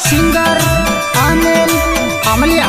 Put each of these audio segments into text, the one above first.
Singer Anil अमलिया।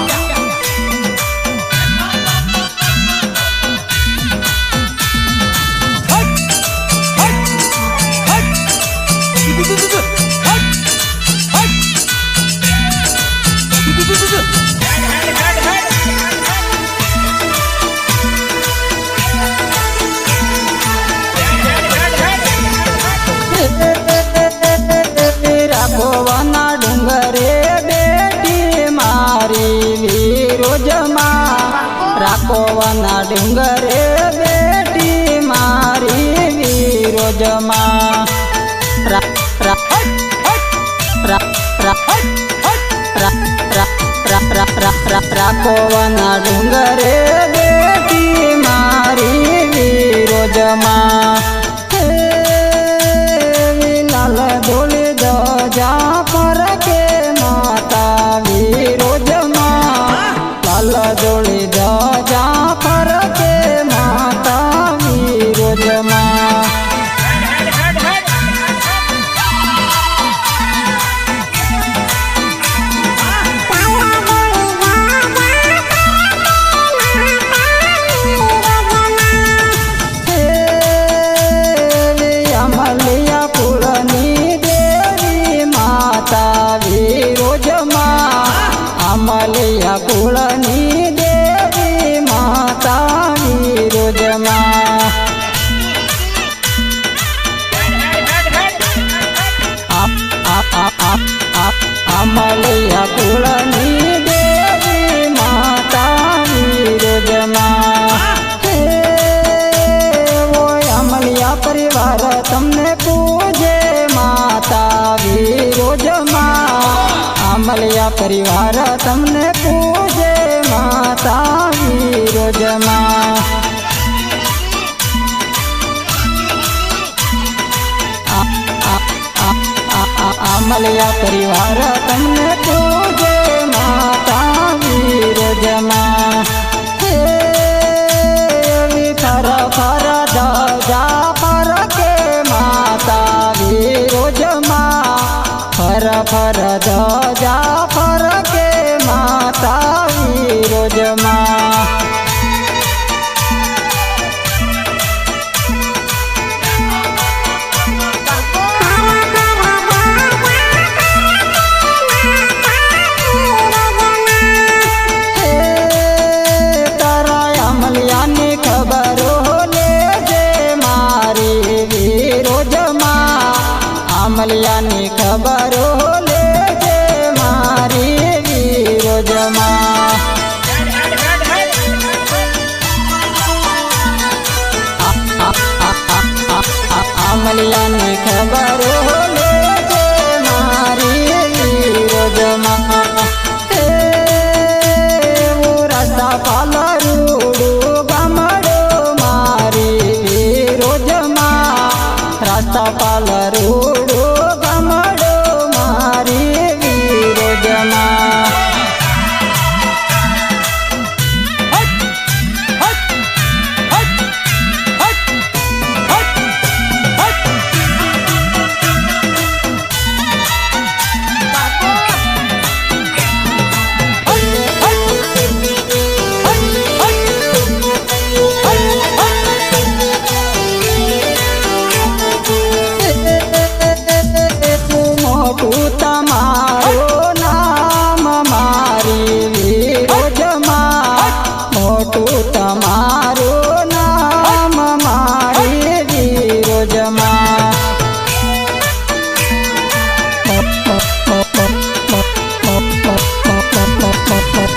राघवना Dungre बेटी मारी विरोजमा, राघवना डुंगरे बेटी मारी विरोजमा। रा रा रा रा राघवना डुंगरे बेटी मारी विरोजमा। लाल धोले जा पर के माता विरोजमा, लाल धोले जा पर के माता विरोजमा। अमलिया कुलनी देवी माता विरोजमा। अमलिया कुलनी देवी माता विरोजमा। वो अमलिया परिवार तमने पूजे माता विरोजमा। अमलिया परिवार तमने पूजे माता विरोजमा। अमलिया परिवार तमने पूजे माता विरोजमा। फर फर जा पर के माता विरोजमा, फर फर जा पर के माता विरोजमा। तारा अमलिया ने खबर ले जे मारी विरोजमा। अमलिया ने खबर ले जे मारी विरोजमा। अमलिया ने खबर ले जे मारी विरोजमा। वो रास्ता पालरूडू गमड़ो मारी विरोजमा, रास्ता पालरूडू गमड़ो मारी विरोजमा। तमारो नाम मारी विरोजमा, मोटू तमारो नाम मारी विरोजमा।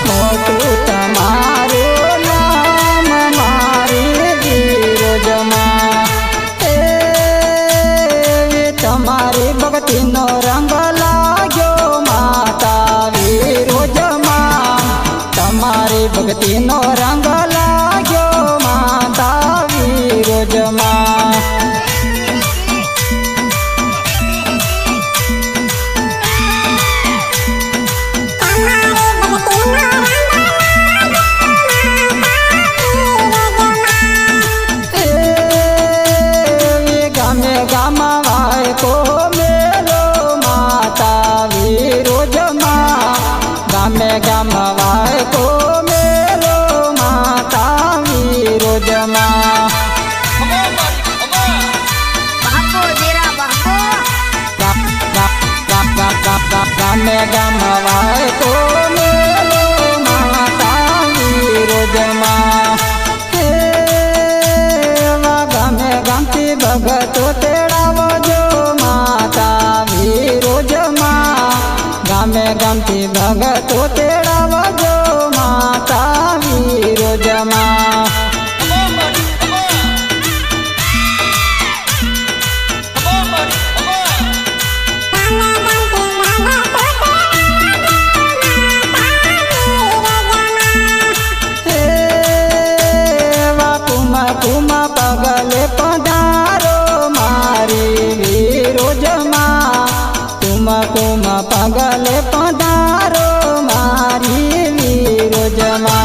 मोटू तमारो नाम मारी विरोजमा। तुम्हारी भक्ति नो रंग लाग्यो माता विरोजमा, तुम्हारी भक्ति नो रंग लाग्यो माता विरोजमा। ભગતો તેડાવજો માતા વિરોજમાં ગામે ગામથી ભગતો તેડાવજો માતા વિરોજમાં કુમા પગલે પધારો મારી વિરોજમાં કુમા પગલે પધારો મારી વિરોજમાં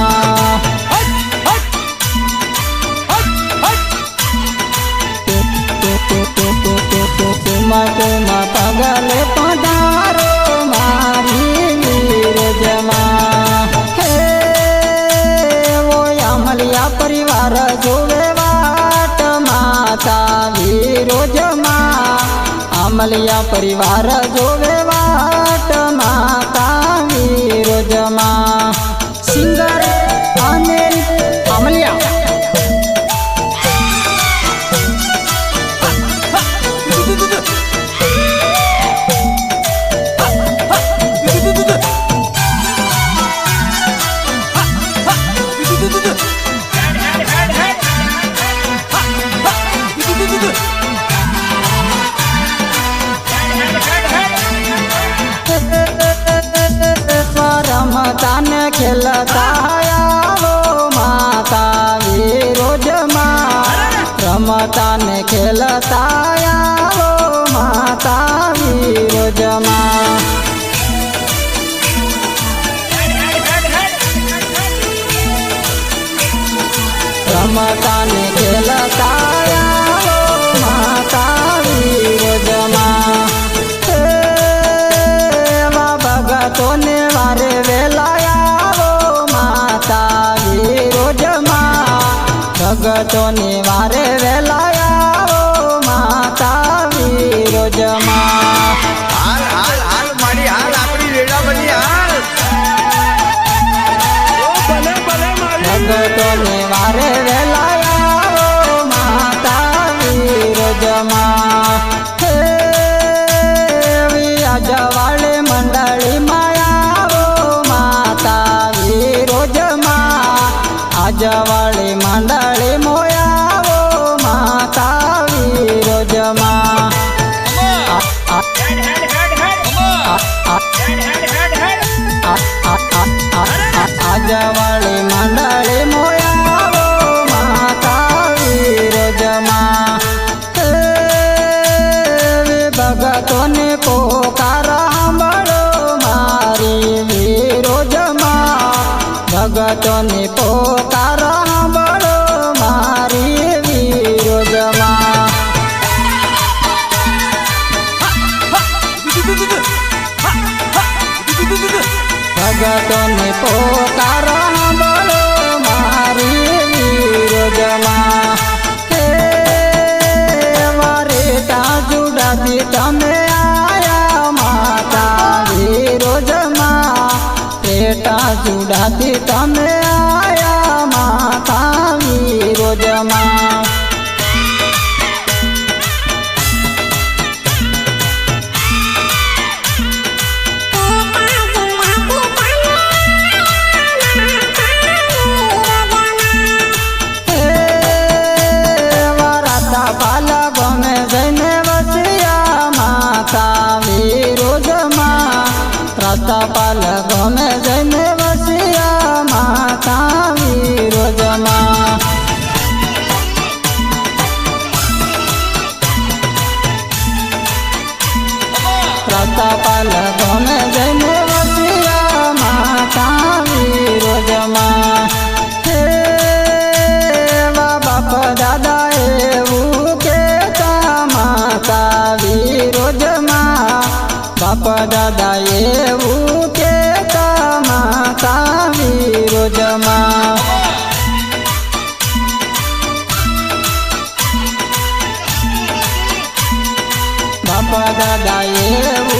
કુમા પગલે પધારો મારી વિરોજમાં હે ઓ અમલિયા પરિવાર જોવે વાટ માતા વિરોજમાં અમલિયા પરિવાર જોવે વાટ માતા વિરોજમાં સિંગર અનિલ અમલિયા રમતા ને ખેલતા આવો માતા વિરોજમાં રમતા ને ખેલતા આવો માતા વિરોજમાં રમતા ને ખેલતા આવો માતા વિરોજમાં ભગતોને વારે વેલા આવો માતા વિરોજમાં ભગતોને વારે વેલા આવો માતા વિરોજમાં હાલ હાલ હાલ મારી હાલ આપણી રેડા બની હાલ ભગતોને વારે વેલા આવો માતા વિરોજમાં જવાળે મંડળી માયાવો માતા વિરોજમાં આજવાળે મંડળી મોયાવો માતા વિરોજમાં આજવાળે મંડળી મોયાવો માતા વિરોજમાં ભગતોને પોકાર સાંભળો મારી વિરોજમાં ભગતોને પોકાર સાંભળો મારી વિરોજમાં ભગતોને પોકાર સાંભળો મારી વિરોજમાં જુડાથી તમે આયા માતા વિરોજમાં પેટા જુડાથી તમે આયા માતા વિરોજમાં રસ્તાપાલ ગમે જઈને વસિયા માતા વિરોજમાં રસ્તાપાલ ગમે જઈને વસિયા માતા વિરોજમાં હે બાપ દાદા એવું કેતા માતા વિરોજમાં બાપ દાદા એવું કેતા માતા વિરોજમાં બાપ દાદા એવું